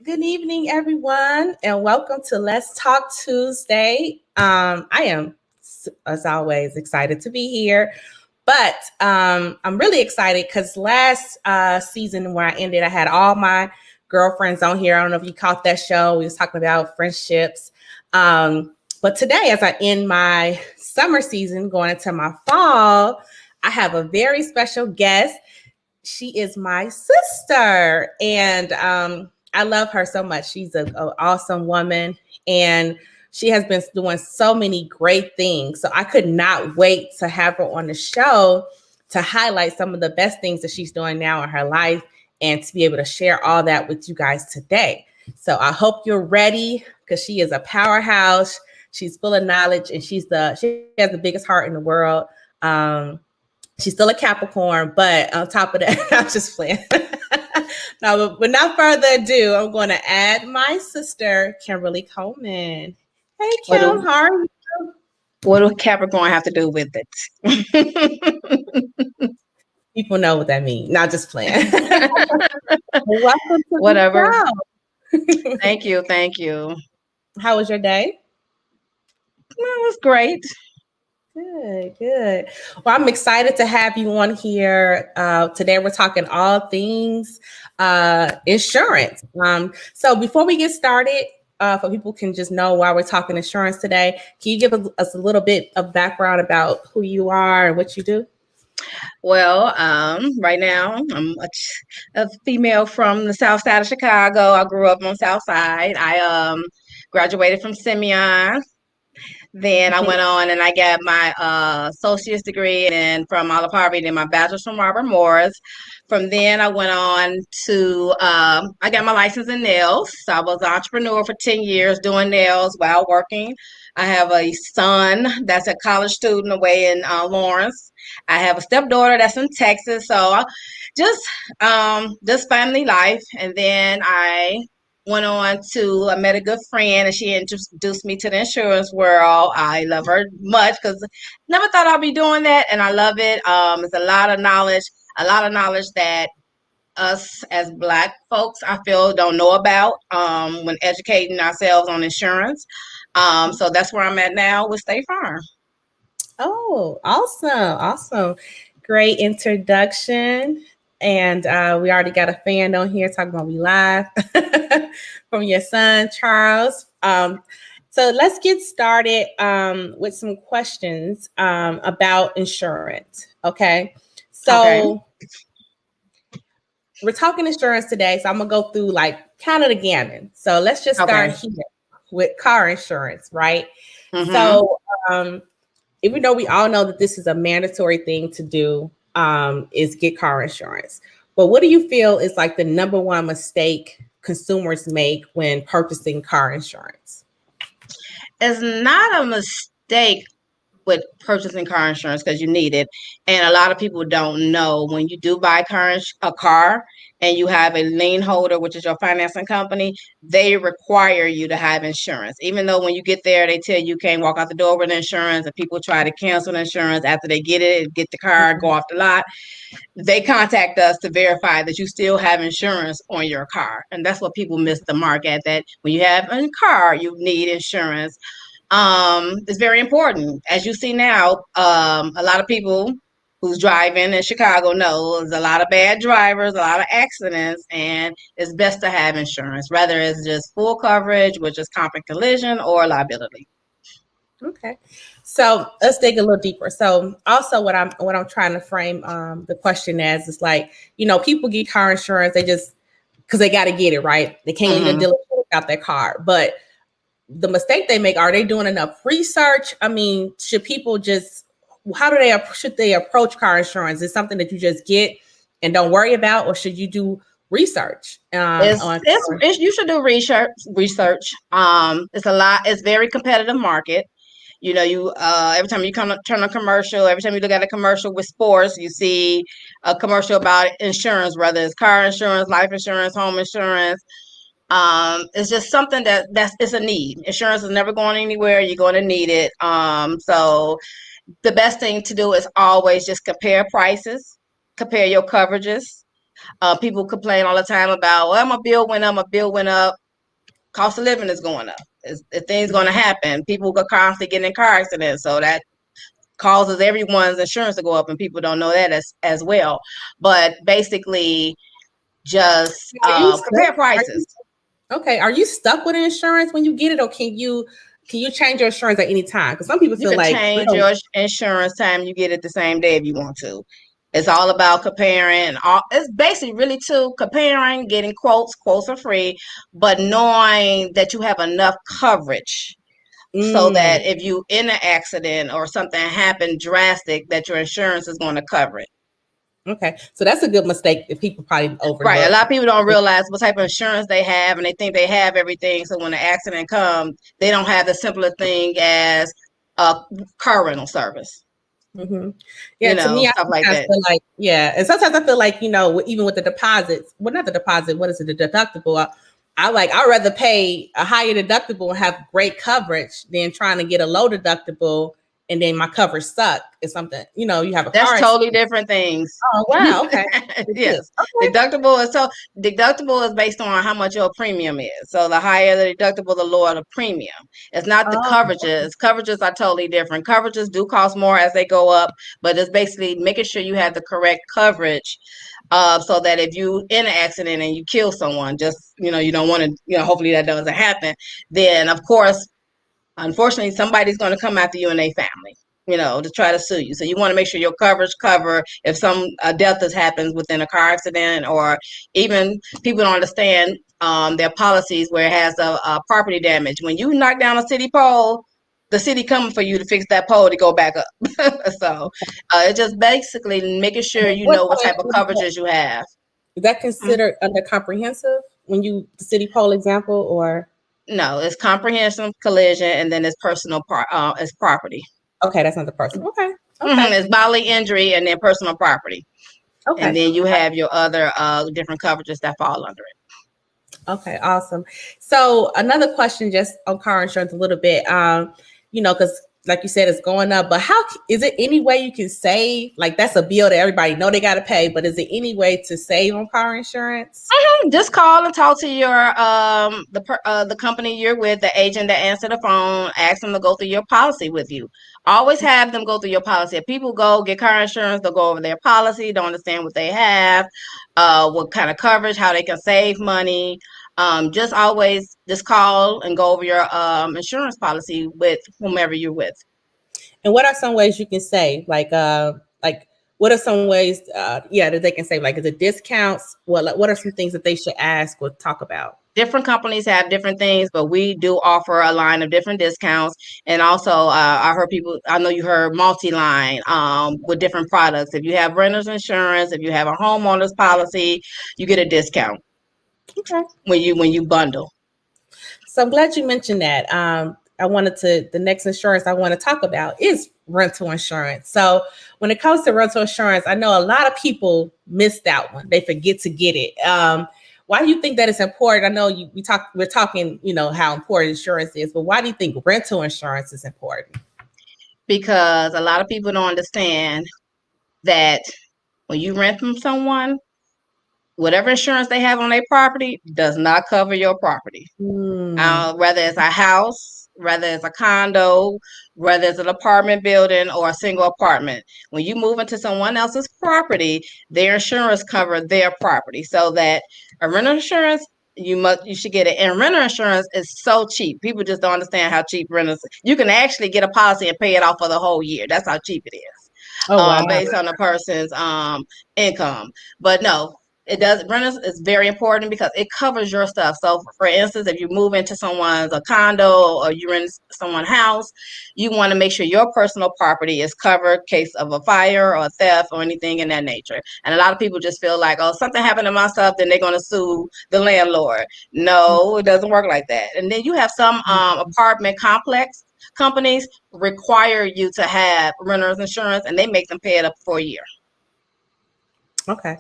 Good evening, everyone, and welcome to Let's Talk Tuesday. I am, as always, excited to be here, but I'm really excited because last season where I ended, I had all my girlfriends on here. I don't know if you caught that show. We was talking about friendships. But today, as I end my summer season, going into my fall, I have a very special guest. She is my sister, and I love her so much. She's an awesome woman, and she has been doing so many great things. So I could not wait to have her on the show to highlight some of the best things that she's doing now in her life and to be able to share all that with you guys today. So I hope you're ready because she is a powerhouse. She's full of knowledge, and she has the biggest heart in the world. She's still a Capricorn, but on top of that, I'm just playing. No, but without further ado, I'm going to add my sister, Kimberly Coleman. Hey, What Kim, do how are you? what do Capricorn have to do with it? People know what that means. Not just playing. Welcome to Whatever. the show. Thank you. How was your day? That was great. Good, good. Well, I'm excited to have you on here. Today we're talking all things insurance. So before we get started, for people can just know why we're talking insurance today, can you give us a little bit of background about who you are and what you do? Well, right now a female from the South Side of Chicago. I grew up on South Side. I graduated from Simeon. Then I Mhm. went on and I got my associate's degree, and then from Olive Harvey, then my bachelor's from Robert Morris. From then I went on to I got my license in nails. So I was an entrepreneur for 10 years doing nails while working. I have a son that's a college student away in Lawrence. I have a stepdaughter that's in Texas. So just just family life. And then I met a good friend and she introduced me to the insurance world. I love her much because never thought I'd be doing that, and I love it. It's a lot of knowledge that us as Black folks, I feel, don't know about when educating ourselves on insurance. So that's where I'm at now with State Farm. Oh, awesome. Awesome. Great introduction. And we already got a fan on here talking about we live from your son, Charles. So let's get started with some questions about insurance. Okay. Okay. So we're talking insurance today. So I'm going to go through like kind of the gamut. So let's just start Okay. here with car insurance, right? Mm-hmm. So, even though we all know that this is a mandatory thing to do, is get car insurance. But what do you feel is like the number one mistake consumers make when purchasing car insurance? It's not a mistake with purchasing car insurance because you need it. And a lot of people don't know when you do buy a car and you have a lien holder, which is your financing company, they require you to have insurance. Even though when you get there, they tell you can't walk out the door with insurance, and people try to cancel insurance after they get the car, go off the lot. They contact us to verify that you still have insurance on your car. And that's what people miss the mark at, that when you have a car, you need insurance. It's very important. As you see now, a lot of people who's driving in Chicago know there's a lot of bad drivers, a lot of accidents, and it's best to have insurance, whether it's just full coverage, which is comp and collision, or liability. Okay. So let's dig a little deeper. So also what I'm trying to frame the question as is like, people get car insurance, they just because they got to get it, right? They can't leave the Mm-hmm. dealership without their car. But the mistake they make, are they doing enough research? I mean, should they approach car insurance? Is it something that you just get and don't worry about, or should you do research on car? You should do research. It's a lot. It's very competitive market. You every time you turn a commercial, every time you look at a commercial with sports, you see a commercial about insurance, whether it's car insurance, life insurance, home insurance. It's just something it's a need. Insurance is never going anywhere. You're going to need it. So the best thing to do is always just compare prices, compare your coverages. People complain all the time about, well, my bill went up, cost of living is going up. If things going to happen, people are constantly getting in car accidents, so that causes everyone's insurance to go up, and people don't know that as well. But basically, just Are you compare stuck? prices. Okay, are you stuck with insurance when you get it, or can you change your insurance at any time? Because some people You feel can like, change your insurance time. You get it the same day if you want to. It's all about comparing. It's basically really comparing, getting quotes. Quotes are free, but knowing that you have enough coverage so that if you in an accident or something happened drastic, that your insurance is going to cover it. Okay, so that's a good mistake that people probably overlook. Right. A lot of people don't realize what type of insurance they have, and they think they have everything. So when the accident comes, they don't have the simpler thing as a car rental service. Mm-hmm. Yeah, You to know, me, I stuff like sometimes that. feel like, yeah, and sometimes I feel like, even with the deposits, well, not the deposit, what is it, the deductible? I'd rather pay a higher deductible and have great coverage than trying to get a low deductible and then my coverage suck. It's something, you have a That's car. totally different things. Oh wow, okay. Yes. Okay. Deductible is based on how much your premium is. So the higher the deductible, the lower the premium. It's not the Oh, coverages. Coverages are totally different. Coverages do cost more as they go up, but it's basically making sure you have the correct coverage. So that if you in an accident and you kill someone, just you don't want to, hopefully that doesn't happen, then of course, unfortunately, somebody's going to come after you and their family, to try to sue you. So you want to make sure your coverage cover if some death has happens within a car accident, or even people don't understand their policies where it has a property damage. When you knock down a city pole, the city coming for you to fix that pole to go back up. So it's just basically making sure you know what type of coverages you have. Is that considered under comprehensive when you the city pole example, or? No, it's comprehensive, collision, and then it's personal it's property. Okay, that's not the person. Okay. It's bodily injury and then personal property. Okay. And then you have your other different coverages that fall under it. Okay, awesome. So another question just on car insurance a little bit, because like you said, it's going up, but how is it any way you can save? Like that's a bill that everybody know they got to pay, but is there any way to save on car insurance? Just call and talk to your the company you're with, the agent that answer the phone. Ask them to go through your policy with you. Always have them go through your policy. If people go get car insurance, they'll go over their policy, don't understand what they have, what kind of coverage, how they can save money. Just always just call and go over your insurance policy with whomever you're with. And what are some ways you can save? Like what are some ways, that they can save? Like, is it discounts? What are some things that they should ask or talk about? Different companies have different things, but we do offer a line of different discounts. And also, I know you heard multi-line with different products. If you have renter's insurance, if you have a homeowner's policy, you get a discount. Okay. When you bundle. So I'm glad you mentioned that. The next insurance I want to talk about is rental insurance. So when it comes to rental insurance, I know a lot of people miss that one. They forget to get it. Why do you think that it's important? I know we're talking, how important insurance is, but why do you think rental insurance is important? Because a lot of people don't understand that when you rent from someone, whatever insurance they have on their property does not cover your property. Whether it's a house, whether it's a condo, whether it's an apartment building or a single apartment. When you move into someone else's property, their insurance covers their property. So that a rental insurance, you should get it. And rental insurance is so cheap. People just don't understand how cheap renters. You can actually get a policy and pay it off for the whole year. That's how cheap it is. Oh, wow. Based on a person's income. But no, it does. Renters is very important because it covers your stuff. So, for instance, if you move into someone's a condo or you're in someone's house, you want to make sure your personal property is covered in case of a fire or theft or anything in that nature. And a lot of people just feel like, oh, something happened to my stuff, then they're going to sue the landlord. No, it doesn't work like that. And then you have some apartment complex companies require you to have renter's insurance, and they make them pay it up for a year. Okay.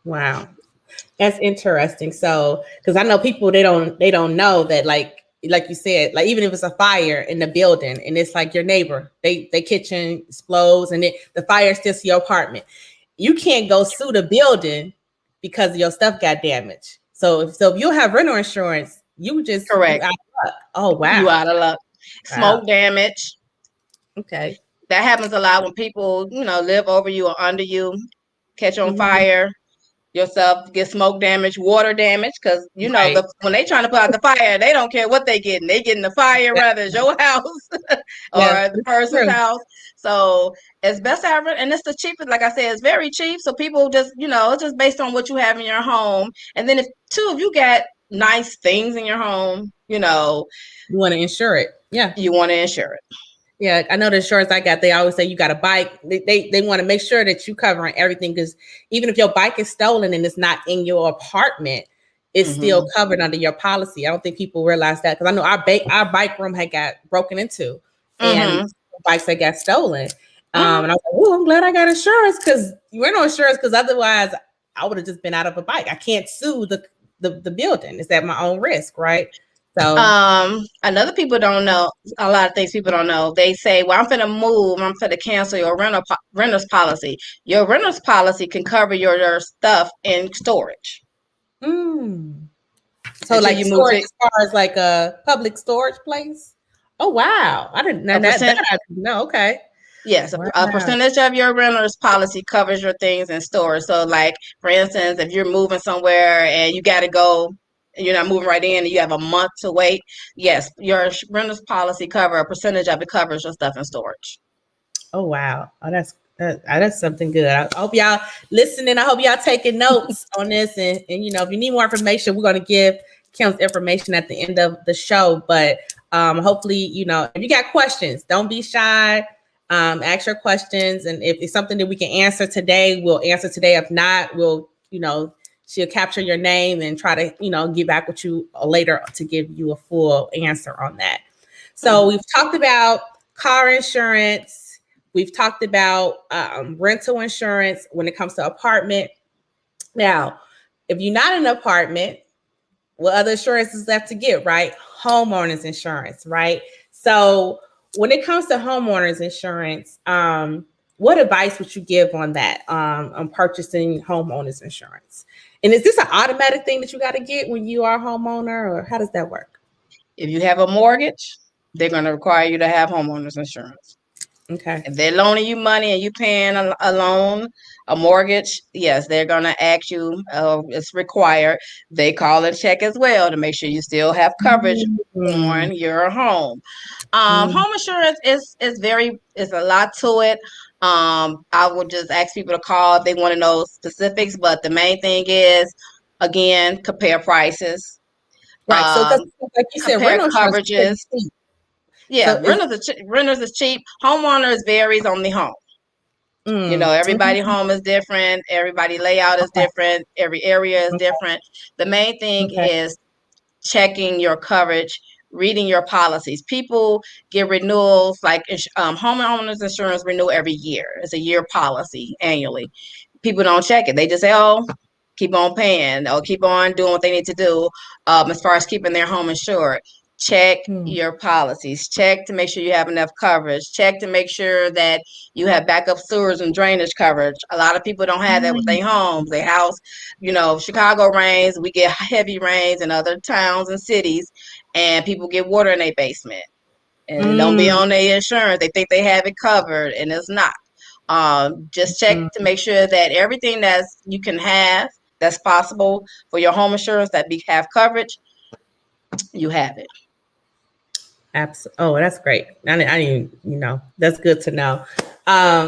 Wow. That's interesting. So, because I know people, they don't know that, like you said, like even if it's a fire in the building and it's like your neighbor, they kitchen explodes and the fire is still to your apartment, you can't go sue the building because your stuff got damaged. So if you have rental insurance, you out Correct. of luck. Oh You wow. out of luck. Wow. Smoke damage. Okay. That happens a lot when people, live over you or under you, catch on Mhm. fire. Yourself get smoke damage, water damage, because Right. when they trying to put out the fire, they don't care what they getting. They getting the fire, That- whether it's your house yeah, or the that's person's true. house. So it's best to have it, and it's the cheapest. Like I said, it's very cheap. So people just, it's just based on what you have in your home. And then if you got nice things in your home, You want to insure it. Yeah. you want to insure it. Yeah, I know the insurance I got, they always say you got a bike. They want to make sure that you covering everything, because even if your bike is stolen and it's not in your apartment, it's still covered under your policy. I don't think people realize that, because I know our bike room had got broken into and Mm-hmm. bikes that got stolen. Mm-hmm. And I was like, oh, I'm glad I got insurance, because you were no insurance, because otherwise I would have just been out of a bike. I can't sue the building. It's at my own risk, right? So Another people don't know a lot of things. People don't know. They say, "Well, I'm finna move. I'm finna cancel your renter's policy." Your renter's policy can cover your stuff in storage mm. So until like you move storage, to. as far as like a public storage place? Oh wow. I didn't know A that percent. I didn't know. Okay. Yes, Wow. a percentage of your renter's policy covers your things in storage. So, like for instance, if you're moving somewhere and you got to go, and you're not moving right in, and you have a month to wait. Yes, your renter's policy cover a percentage of it covers your stuff in storage. Oh wow. Oh that's something good. I hope y'all listening. I hope y'all taking notes on this, and if you need more information, we're gonna give Kim's information at the end of the show. But hopefully, if you got questions, don't be shy. Ask your questions, and if it's something that we can answer today, we'll answer today. If not, she'll capture your name and try to, get back with you later to give you a full answer on that. So we've talked about car insurance. We've talked about rental insurance when it comes to apartment. Now, if you're not in an apartment, what other insurance is left to get, right? Homeowners insurance, right? So when it comes to homeowners insurance, what advice would you give on that, on purchasing homeowners insurance? And is this an automatic thing that you got to get when you are a homeowner, or how does that work? If you have a mortgage, they're going to require you to have homeowners insurance. Okay. If they're loaning you money and you paying a loan, a mortgage, yes, they're going to ask you, it's required. They call and check as well to make sure you still have coverage Mm-hmm. on your home. Mm-hmm. Home insurance is a lot to it. I would just ask people to call if they want to know specifics, but the main thing is, again, compare prices, Right. So, because like you said, compare rental insurance is pretty coverages. cheap. Yeah, So, it's renters is cheap. Homeowners varies on the home. Everybody mhm. home is different. Everybody layout is Okay. different. Every area is different. The main thing Okay. is checking your coverage, reading your policies. People get renewals like homeowners insurance renew every year. It's a year policy annually. People don't check it. They just say, "Oh, keep on paying or keep on doing what they need to do." As far as keeping their home insured, check Hmm. your policies. Check to make sure you have enough coverage. Check to make sure that you have backup sewers and drainage coverage. A lot of people don't have that with their homes, their house. Chicago rains, we get heavy rains in other towns and cities, and people get water in their basement. And it don't be Mm, on their insurance. They think they have it covered, and it's not. Just check mm, to make sure that everything you can have that's possible for your home insurance that have coverage, you have it. Oh, that's great. I didn't, that's good to know.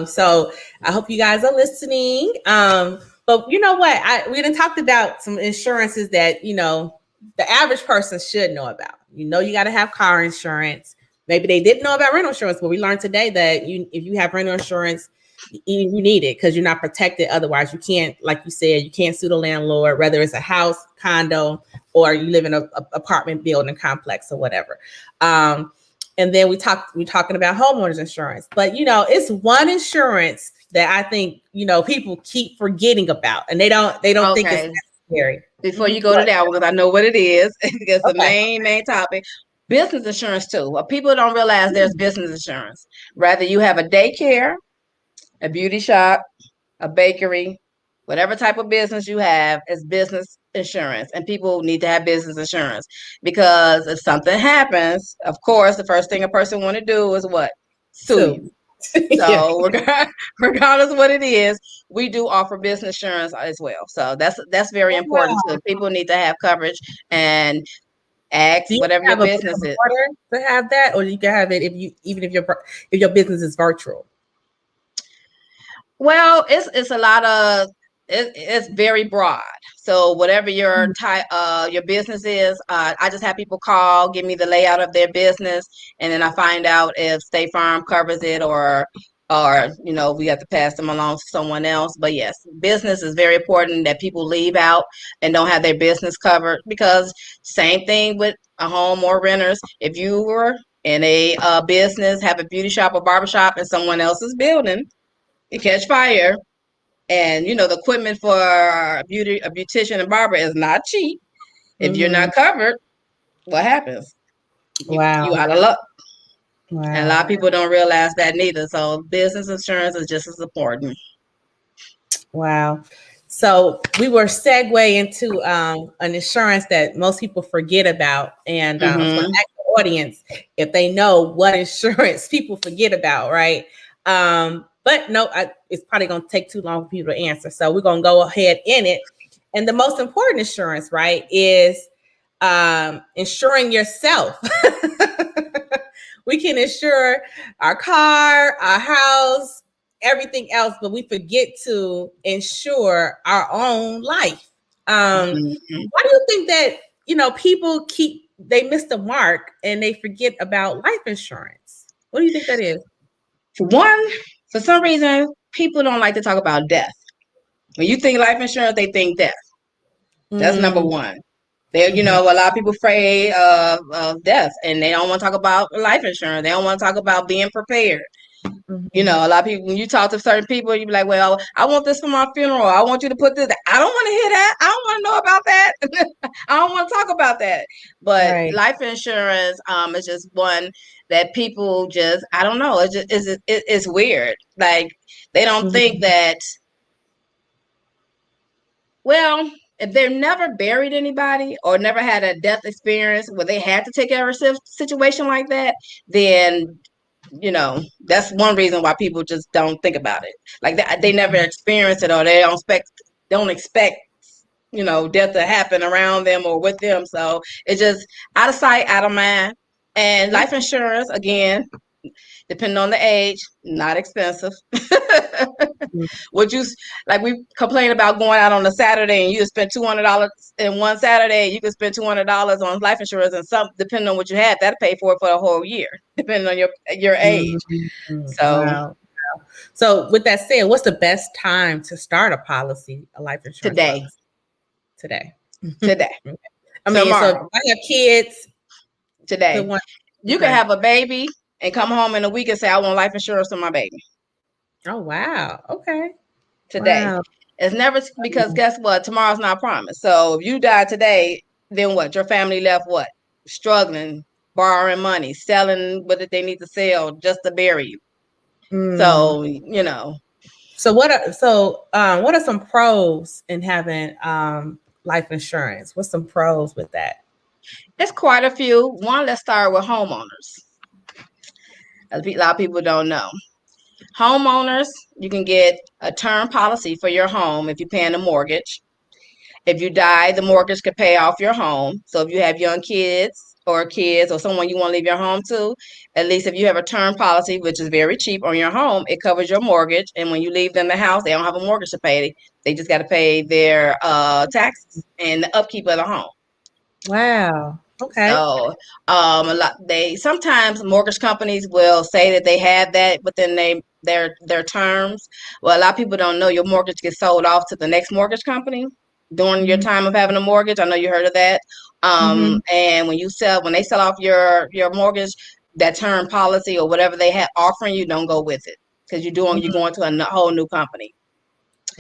So I hope you guys are listening. But you know what? We done talked about some insurances that, the average person should know about. You got to have car insurance. Maybe they didn't know about rental insurance, but we learned today that if you have rental insurance, you need it because you're not protected. Otherwise, you can't, like you said, you can't sue the landlord, whether it's a house, condo, or you live in a apartment building complex or whatever. Um, and then we're talking about homeowners insurance, but it's one insurance that I think people keep forgetting about, and they don't think it's Okay. necessary. Before Mhm. you go to that one, because I know what it is, it's the Okay. main topic. Business insurance too. What people don't realize, there's business insurance. Rather you have a daycare, a beauty shop, a bakery, whatever type of business you have is business insurance, and people need to have business insurance because if something happens, of course, the first thing a person want to do is what? Sue Two. you. Yeah. So regardless of what it is, we do offer business insurance as well. So that's very important Wow. too. People need to have coverage and ask Do you whatever your have a brick business and is. mortar to have that, or you can have it if you even if your business is virtual? Well, it's a lot of it's very broad. So whatever your type your business is, I just have people call, give me the layout of their business, and then I find out if State Farm covers it or we have to pass them along to someone else. But yes, business is very important that people leave out and don't have their business covered because same thing with a home or renters. If you were in a business, have a beauty shop or barbershop in someone else's building, it catch fire, and the equipment for a beautician and barber is not cheap. If you're Mm-hmm. not covered, what happens? You Wow. out of luck. And a Wow. lot of people don't realize that neither. So business insurance is just as important. Wow. So we were segue into an insurance that most people forget about, and I was going to Mm-hmm. ask the audience if they know what insurance people forget about, right? But no, it's probably going to take too long for people to answer. So we're going to go ahead in it. And the most important insurance, right, is insuring yourself. We can insure our car, our house, everything else, but we forget to insure our own life. Mm-hmm. Why do you think that people they miss the mark and they forget about life insurance? What do you think that is? For one, for some reason, people don't like to talk about death. When you think life insurance, they think death. That's number Mm, one. They, mhm, a lot of people afraid of death, and they don't want to talk about life insurance. They don't want to talk about being prepared. mhm. A lot of people, when you talk to certain people, you be like, well, I want this for my funeral. I want you to put this. I don't want to hear that. I don't want to know about that. I don't want to talk about that. But Right. life insurance is just one that people just, I don't know. It's weird. Like, they don't think Mhm, that, well, if they've never buried anybody or never had a death experience where they had to take care of a situation like that, then that's one reason why people just don't think about it. Like they never experience it, or they don't expect death to happen around them or with them. So it's just out of sight, out of mind. And mhm. life insurance, again, depending on the age, not expensive. Would you like we complain about going out on a Saturday and you spend $200 in one Saturday? You can spend $200 on life insurance, and some depending on what you have, that'll pay for it for a whole year, depending on your age. So Wow. So, with that said, what's the best time to start a life insurance today, policy? Today. today, I mean, so if tomorrow, I have kids, put today, one. you can Okay. have a baby and come home in a week and say, "I want life insurance for my baby." Oh wow. Okay. Today, Wow. it's never because guess what? Tomorrow's not promised. So if you die today, then what? Your family left what? Struggling, borrowing money, selling what they need to sell just to bury you. Mm. So. So what are some pros in having life insurance? What's some pros with that? It's quite a few. One, let's start with homeowners. A lot of people don't know. Homeowners, you can get a term policy for your home if you're paying a mortgage. If you die, the mortgage could pay off your home. So if you have young kids or someone you want to leave your home to, at least if you have a term policy, which is very cheap on your home, it covers your mortgage. And when you leave them the house, they don't have a mortgage to pay. They just got to pay their taxes and the upkeep of the home. Wow. Okay. So a lot they sometimes mortgage companies will say that they have that within their terms. Well, a lot of people don't know your mortgage gets sold off to the next mortgage company during your time of having a mortgage. I know you heard of that. Mm-hmm. And when they sell off your mortgage, that term policy or whatever they have offering you, don't go with it because you're going to a whole new company.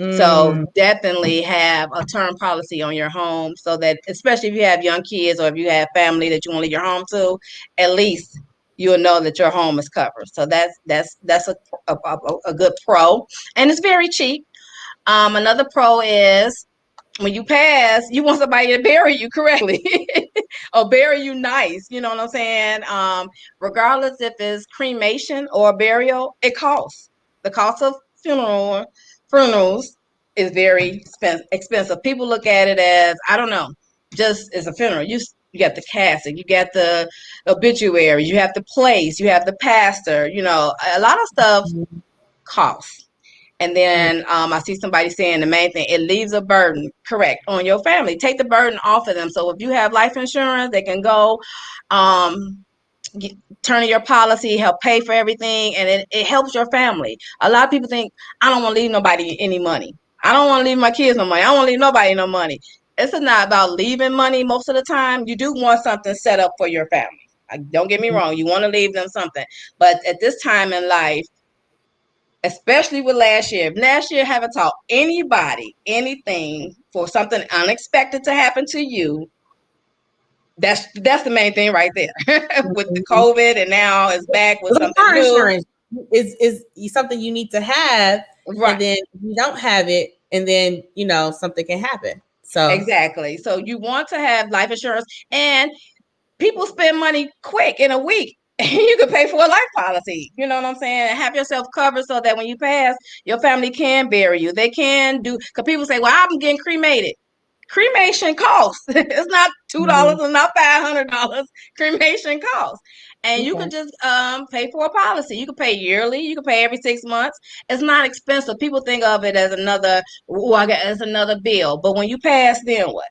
So Mm-hmm. definitely have a term policy on your home so that, especially if you have young kids or if you have family that you want to leave your home to, at least you'll know that your home is covered. So that's a good pro, and it's very cheap. Another pro is when you pass, you want somebody to bury you correctly or bury you nice. You know what I'm saying? Regardless if it's cremation or burial, it costs. The cost of funerals is very expensive. People look at it as, I don't know, just as a funeral. You got the casket, you got the obituary, you have the place, you have the pastor. You know, a lot of stuff costs. And then I see somebody saying the main thing, it leaves a burden, correct, on your family. Take the burden off of them. So if you have life insurance, they can go turn in your policy, help pay for everything, and it helps your family. A lot of people think, I don't want to leave nobody any money. I don't want to leave my kids no money. I don't want to leave nobody no money. It's not about leaving money most of the time. You do want something set up for your family. Don't get me wrong. You want to leave them something. But at this time in life, especially with last year. If last year haven't taught anybody anything for something unexpected to happen to you, that's the main thing right there. With the COVID, and now it's back with something car new. insurance is something you need to have, Right. and then you don't have it, and then something can happen. So exactly. So you want to have life insurance, and people spend money quick in a week. You can pay for a life policy. You know what I'm saying? Have yourself covered so that when you pass, your family can bury you. They can do, because people say, well, I'm getting cremated. Cremation costs. It's not $2 and not $500. Cremation costs. And you could just pay for a policy. You could pay yearly. You could pay every 6 months. It's not expensive. People think of it as another bill. But when you pass, then what?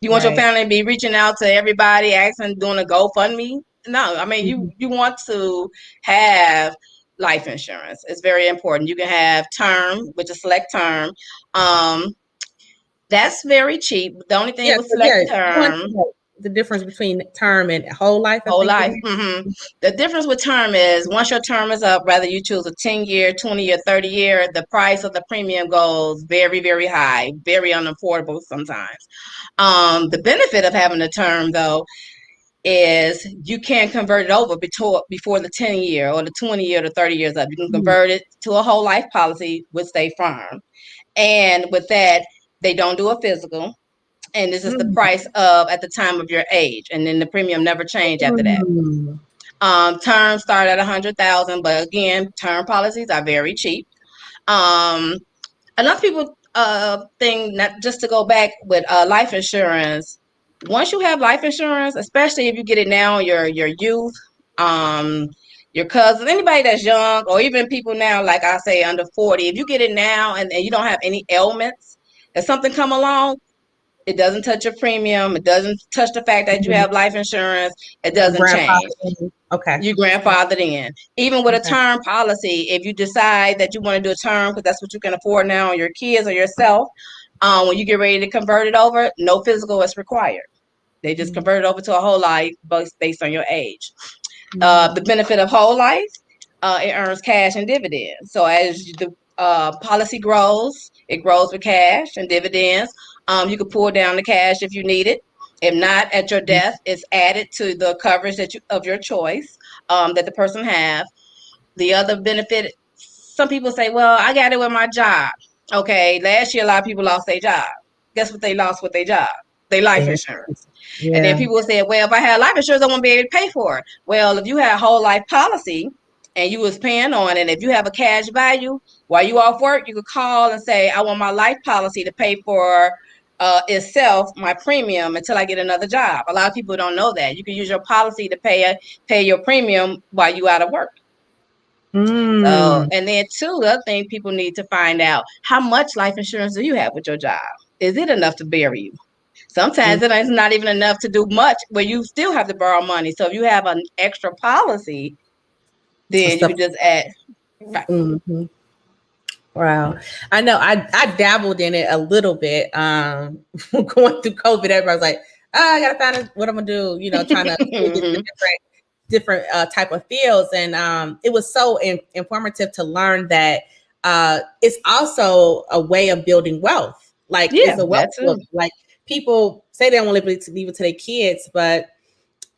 You want your family to be reaching out to everybody, asking, doing a GoFundMe? No, I mean, you want to have life insurance. It's very important. You can have term, which is select term. That's very cheap. The only thing with select term, the difference between term and whole life. Whole life. The difference with term is once your term is up, whether you choose a 10-year, 20-year, 30-year, the price of the premium goes very, very high, very unaffordable sometimes. The benefit of having a term, though, is you can convert it over before the 10-year or the 20-year or the 30 years up. You can convert it to a whole life policy with State Farm. And with that, they don't do a physical. And this is the price of at the time of your age. And then the premium never change after that. Terms start at $100,000, but again, term policies are very cheap. Enough people think, not just to go back with life insurance. Once you have life insurance, especially if you get it now, your youth, your cousins, anybody that's young, or even people now, like I say, under 40, if you get it now and you don't have any ailments, if something come along, it doesn't touch your premium. It doesn't touch the fact that you have life insurance. It doesn't change. Okay. You grandfathered in. Even with a term policy, if you decide that you want to do a term because that's what you can afford now on your kids or yourself, when you get ready to convert it over, no physical is required. They just convert it over to a whole life based on your age. The benefit of whole life, it earns cash and dividends. So as the policy grows, it grows with cash and dividends. You can pull down the cash if you need it. If not, at your death, it's added to the coverage of your choice that the person have. The other benefit, some people say, well, I got it with my job. Okay, last year a lot of people lost their job. Guess what they lost with their job? Their life insurance. And then people say, well, if I had life insurance, I won't be able to pay for it. Well, if you had a whole life policy and you was paying on it, if you have a cash value, while you off work, you could call and say, I want my life policy to pay for itself, my premium, until I get another job. A lot of people don't know that. You can use your policy to pay your premium while you out of work. So, and then too, the other thing people need to find out, how much life insurance do you have with your job? Is it enough to bury you? Sometimes it's not even enough to do much, but you still have to borrow money. So if you have an extra policy, then you can just add. Right. Wow. I know I dabbled in it a little bit. Going through COVID, everybody's like, I gotta find what I'm gonna do, trying to get different type of fields. And it was so informative to learn that it's also a way of building wealth. Like it's a wealth book. Like people say they don't want to leave it to their kids, but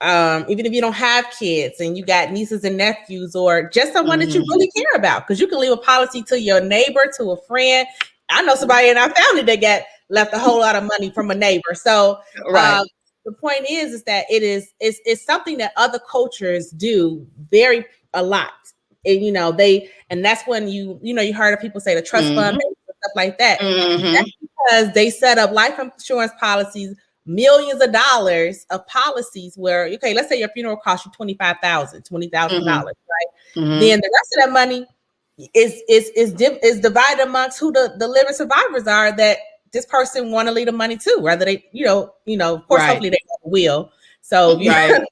even if you don't have kids and you got nieces and nephews or just someone that you really care about, because you can leave a policy to your neighbor, to a friend. I know somebody in our family that got left a whole lot of money from a neighbor. So Right. the point is that it's something that other cultures do very a lot. And and that's when you heard of people say the trust fund and stuff like that. That's because they set up life insurance policies, millions of dollars of policies where, okay, let's say your funeral costs you $20,000, right? Then the rest of that money is divided amongst who the living survivors are that this person want to leave the money to, whether they, of course, hopefully they have a will. So right.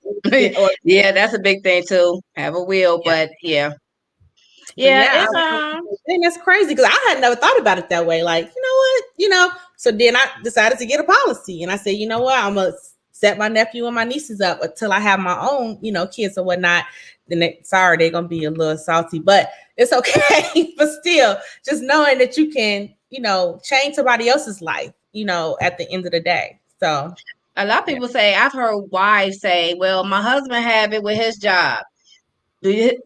Yeah, that's a big thing too. Have a will, but yeah. So Yeah, it's and it's crazy because I had never thought about it that way. Like, what, So then I decided to get a policy, and I said, you know what, I'm gonna set my nephew and my nieces up until I have my own, kids or whatnot. Then they're gonna be a little salty, but it's okay. But still, just knowing that you can, change somebody else's life, at the end of the day. So a lot of people say, I've heard wives say, well, my husband have it with his job. Do you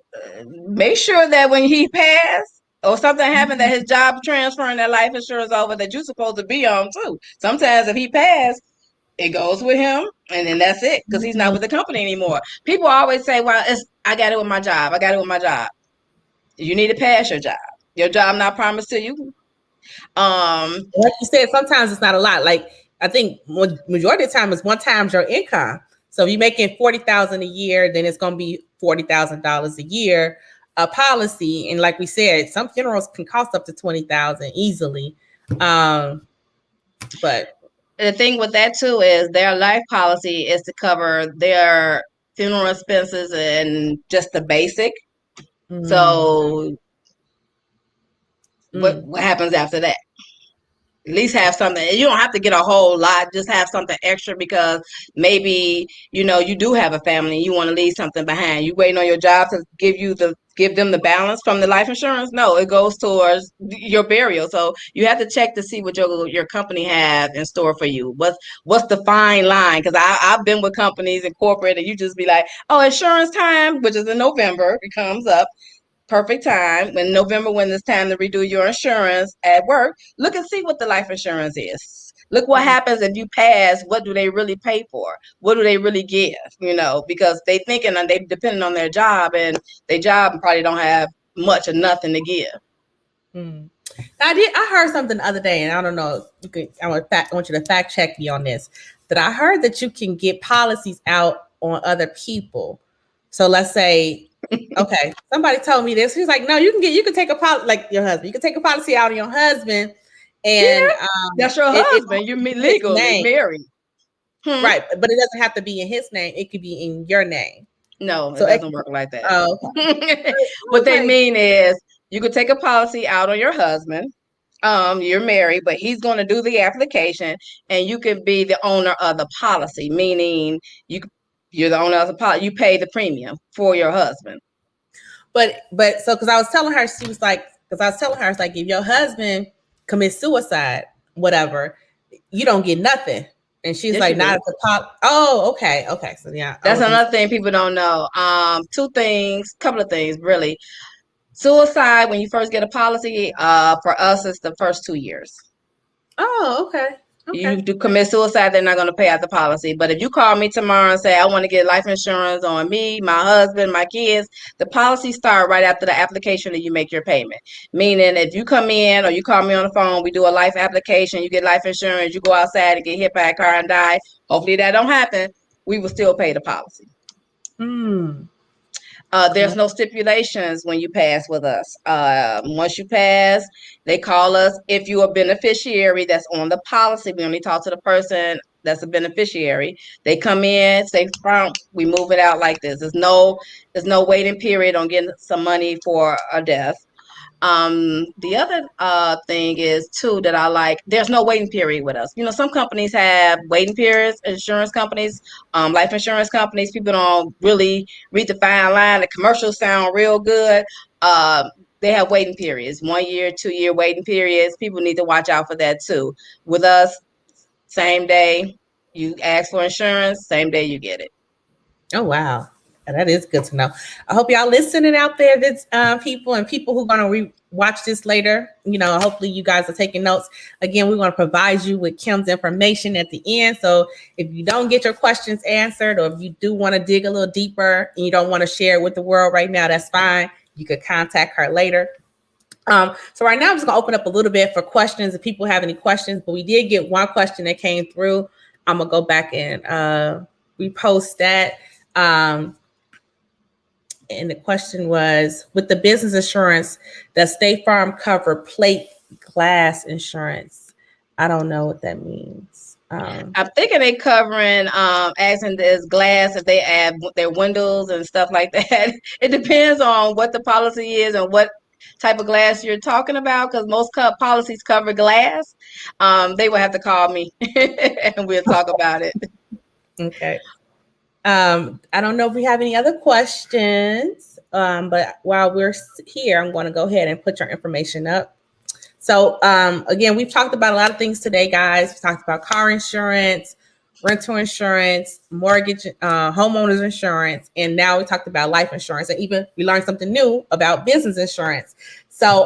make sure that when he passed or something happened that his job transferring that life insurance over that you're supposed to be on too? Sometimes if he passed, it goes with him and then that's it because he's not with the company anymore. People always say, well, I got it with my job. I got it with my job. You need to pass your job. Your job not promised to you. Like you said, sometimes it's not a lot. Like I think majority of the time it's 1 times your income. So if you're making $40,000 a year, then it's going to be $40,000 a year a policy. And like we said, some funerals can cost up to $20,000 easily. But the thing with that too is their life policy is to cover their funeral expenses and just the basic. So what happens after that? At least have something. You don't have to get a whole lot. Just have something extra because maybe you do have a family and you want to leave something behind. You waiting on your job to give them the balance from the life insurance. No, it goes towards your burial. So you have to check to see what your company have in store for you. What's the fine line? Because I've been with companies and corporate and you just be like, oh, insurance time, which is in November, it comes up. Perfect time in November when it's time to redo your insurance at work. Look and see what the life insurance is. Look what happens if you pass. What do they really pay for? What do they really give? Because they thinking and they depending on their job, and their job probably don't have much or nothing to give. I heard something the other day, and I don't know. I want you to fact check me on this. That I heard that you can get policies out on other people. So let's say, okay, somebody told me this. He's like, no, you can take a policy like your husband. You can take a policy out on your husband, and that's your husband. You're legally married, right? But it doesn't have to be in his name. It could be in your name. No, so it doesn't work like that. What they mean is you could take a policy out on your husband. You're married, but he's going to do the application, and you could be the owner of the policy, meaning you're the owner of the policy. You pay the premium for your husband. But so because I was telling her, it's like if your husband commits suicide, whatever, you don't get nothing. And she's like, not at the top. Oh, okay. So yeah. That's another thing people don't know. Couple of things really. Suicide, when you first get a policy, for us, it's the first 2 years. Oh, okay. You do commit suicide, they're not going to pay out the policy. But if you call me tomorrow and say, I want to get life insurance on me, my husband, my kids, the policy start right after the application that you make your payment. Meaning if you come in or you call me on the phone, we do a life application, you get life insurance, you go outside and get hit by a car and die. Hopefully that don't happen. We will still pay the policy. There's no stipulations when you pass with us. Once you pass, they call us. If you're a beneficiary that's on the policy, we only talk to the person that's a beneficiary. They come in, say, we move it out like this. There's no waiting period on getting some money for a death. The other thing is too that I like, there's no waiting period with us. Some companies have waiting periods, insurance companies, life insurance companies, people don't really read the fine line. The commercials sound real good. They have waiting periods, 1 year, 2 year waiting periods. People need to watch out for that too. With us, same day you ask for insurance, same day you get it. Oh, wow. That is good to know. I hope y'all listening out there, that's people and people who are gonna watch this later. Hopefully you guys are taking notes. Again, we're gonna provide you with Kim's information at the end. So if you don't get your questions answered, or if you do want to dig a little deeper and you don't want to share it with the world right now, that's fine. You could contact her later. So right now I'm just gonna open up a little bit for questions if people have any questions. But we did get one question that came through. I'm gonna go back and repost that. And the question was, with the business insurance, does State Farm cover plate glass insurance? I don't know what that means. I'm thinking they covering asking this glass if they add their windows and stuff like that. It depends on what the policy is and what type of glass you're talking about, because most policies cover glass. They will have to call me and we'll talk about it. Okay. I don't know if we have any other questions, but while we're here, I'm going to go ahead and put your information up. So again, we've talked about a lot of things today, guys. We talked about car insurance, rental insurance, mortgage, homeowners insurance, and now we talked about life insurance, and even we learned something new about business insurance. So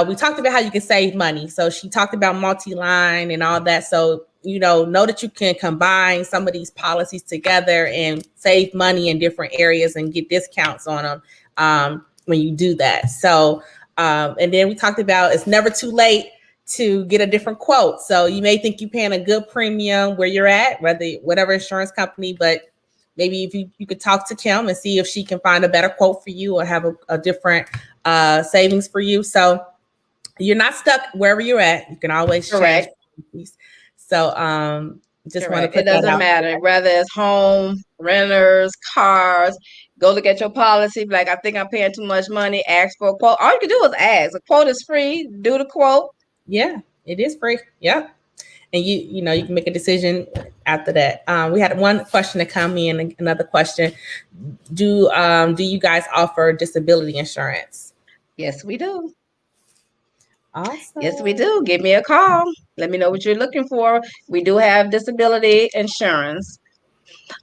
we talked about how you can save money. So she talked about multi-line and all that. So know that you can combine some of these policies together and save money in different areas and get discounts on them when you do that. So, and then we talked about it's never too late to get a different quote. So you may think you're paying a good premium where you're at, whatever insurance company, but maybe if you could talk to Kim and see if she can find a better quote for you or have a different savings for you. So you're not stuck wherever you're at. You can always change. So just want to put it doesn't matter whether it's home, renters, cars. Go look at your policy. Like, I think I'm paying too much money. Ask for a quote. All you can do is ask. A quote is free. Do the quote. Yeah, it is free. Yep. And you can make a decision after that. We had one question to come in. Another question: Do you guys offer disability insurance? Yes, we do. Awesome. Yes, we do. Give me a call. Let me know what you're looking for. We do have disability insurance.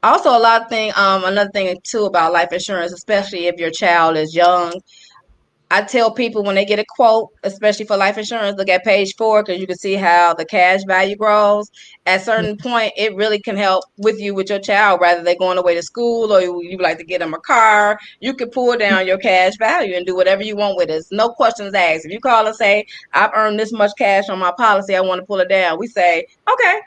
Also, another thing too about life insurance, especially if your child is young. I tell people when they get a quote, especially for life insurance, look at page 4 because you can see how the cash value grows. At a certain point, it really can help with your child, whether they're going away to school or you like to get them a car. You can pull down your cash value and do whatever you want with it. No questions asked. If you call and say, I've earned this much cash on my policy, I want to pull it down, we say, okay.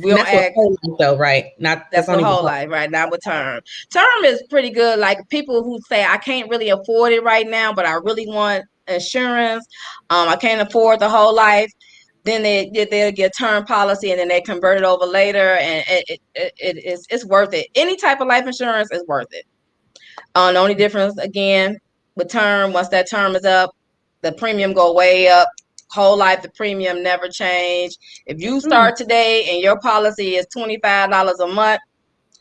We don't ask, whole life though, right? That's the whole life, right? Not with term. Term is pretty good. Like people who say, I can't really afford it right now, but I really want insurance. I can't afford the whole life. Then they'll get term policy and then they convert it over later, and it's worth it. Any type of life insurance is worth it. The only difference again with term, once that term is up, the premium go way up. Whole life, the premium never change. If you start today and your policy is $25 a month,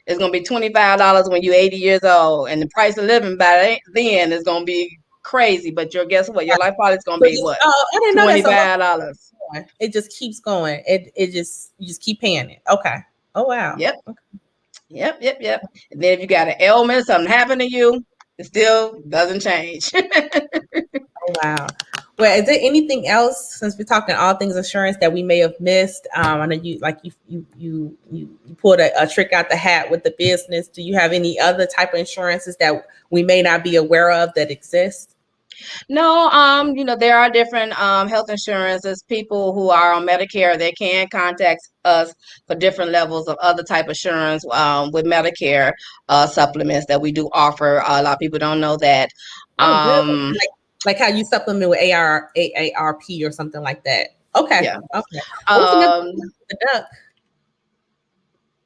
it's going to be $25 when you're 80 years old. And the price of living by then is going to be crazy. But guess what? Your life policy is going to be what? $25. It just keeps going. You just keep paying it. Okay. Oh, wow. Yep. Okay. Yep. And then if you got an ailment, something happened to you, it still doesn't change. Oh, wow. Well, is there anything else, since we're talking all things insurance, that we may have missed? I know you pulled a trick out the hat with the business. Do you have any other type of insurances that we may not be aware of that exist? No, there are different health insurances. People who are on Medicare, they can contact us for different levels of other type insurance with Medicare supplements that we do offer. A lot of people don't know that. Really? Like how you supplement with AARP or something like that. Okay. Yeah. Okay. The duck.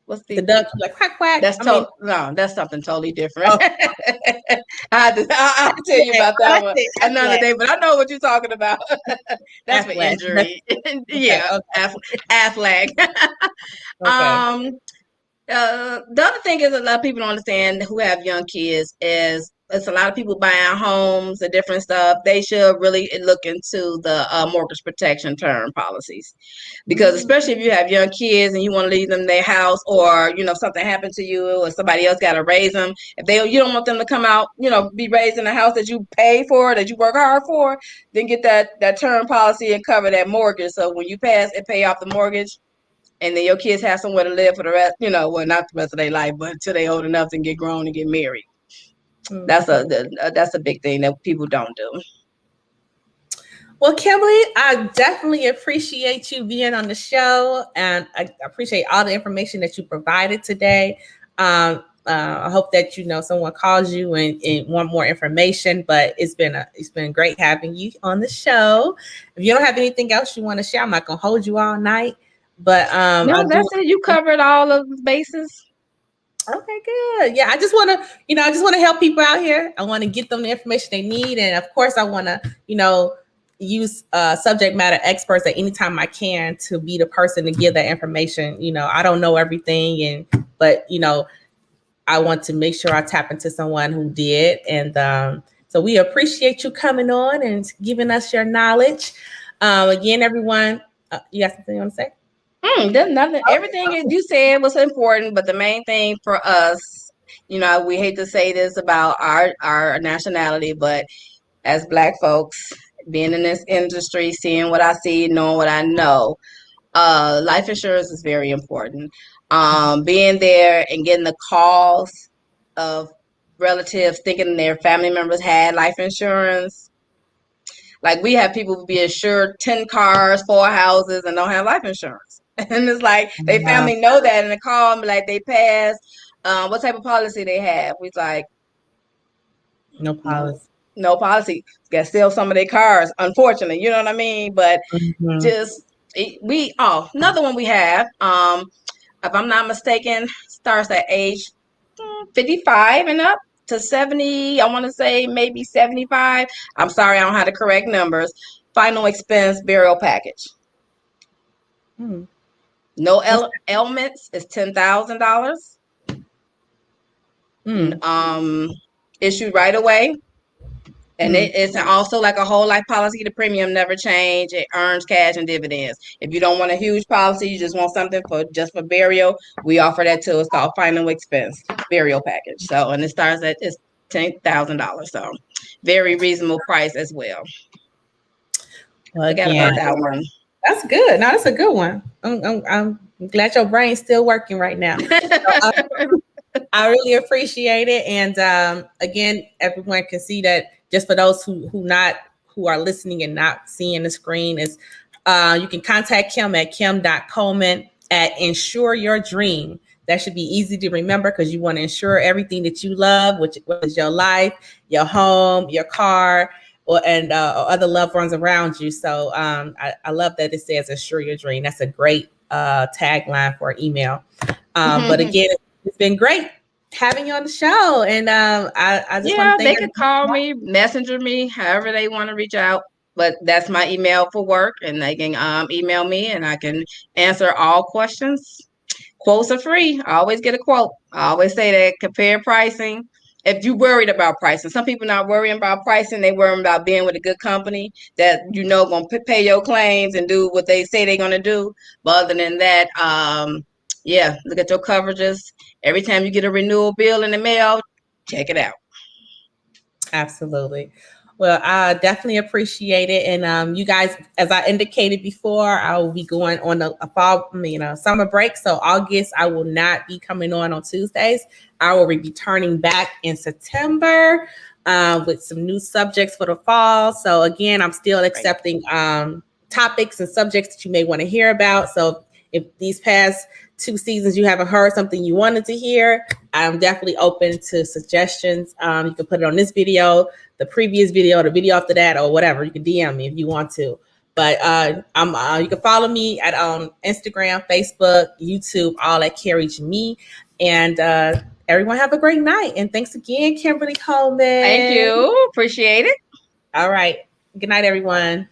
What's the duck? Like quack quack. That's something totally different. Oh. I'll tell you about that one another day, but I know what you're talking about. That's for injury. Yeah. Okay. Aflac. Okay. The other thing is a lot of people don't understand who have young kids is it's a lot of people buying homes and different stuff. They should really look into the mortgage protection term policies, because especially if you have young kids and you want to leave them their house, or something happened to you or somebody else got to raise them. If you don't want them to come out, be raised in a house that you pay for, that you work hard for, then get that term policy and cover that mortgage. So when you pass, it pay off the mortgage. And then your kids have somewhere to live for the rest, well, not the rest of their life, but until they old enough to get grown and get married. That's a big thing that people don't do. Well, Kimberly, I definitely appreciate you being on the show, and I appreciate all the information that you provided today. I hope that someone calls you and want more information. But it's been great having you on the show. If you don't have anything else you want to share, I'm not gonna hold you all night. But no, that's it. You covered all of the bases. Okay, good. Yeah, I just want to help people out here. I want to get them the information they need, and of course, I want to use subject matter experts at any time I can to be the person to give that information. I don't know everything, but I want to make sure I tap into someone who did. And so we appreciate you coming on and giving us your knowledge. Again, everyone, you got something you want to say? There's nothing. Everything you said was important, but the main thing for us, we hate to say this about our nationality, but as Black folks, being in this industry, seeing what I see, knowing what I know, life insurance is very important. Being there and getting the calls of relatives thinking their family members had life insurance. Like, we have people be insured 10 cars, 4 houses, and don't have life insurance. And it's like they family know that, and they call them like they passed. What type of policy they have? We like, no policy. No policy. Got to steal some of their cars, unfortunately. You know what I mean? But another one we have, if I'm not mistaken, starts at age 55 and up to 70. I want to say maybe 75. I'm sorry, I don't have the correct numbers. Final expense burial package. No ailments is $10,000. Issued right away. And it's also like a whole life policy. The premium never change. It earns cash and dividends. If you don't want a huge policy, you just want something for burial, we offer that too. It's called final expense burial package. So, and it starts at it's $10,000. So, very reasonable price as well. Forgot about that one. That's good. No, that's a good one. I'm glad your brain's still working right now. I really appreciate it. And again, everyone can see that. Just for those who are listening and not seeing the screen, is you can contact Kim at kim.coleman@Insure Your Dream. That should be easy to remember, because you want to insure everything that you love, which is your life, your home, your car, or other loved ones around you. So I love that it says Insure Your Dream. That's a great tagline for an email. But again, it's been great having you on the show, and I just want to thank they can call me, messenger me, however they want to reach out. But that's my email for work, and they can email me, and I can answer all questions. Quotes are free. I always get a quote. I always say that. Compare pricing. If you're worried about pricing, some people not worrying about pricing. They worrying about being with a good company that going to pay your claims and do what they say they're going to do. But other than that, look at your coverages. Every time you get a renewal bill in the mail, check it out. Absolutely. Well, I definitely appreciate it. And you guys, as I indicated before, I will be going on a fall, summer break. So August, I will not be coming on Tuesdays. I will be returning back in September with some new subjects for the fall. So again, I'm still accepting topics and subjects that you may want to hear about. So if these past 2 seasons you haven't heard something you wanted to hear, I'm definitely open to suggestions. You can put it on this video, the previous video, the video after that, or whatever. You can DM me if you want to. But you can follow me at Instagram, Facebook, YouTube, all at Carrie Jemii. And everyone have a great night. And thanks again, Kimberly Coleman. Thank you. Appreciate it. All right. Good night, everyone.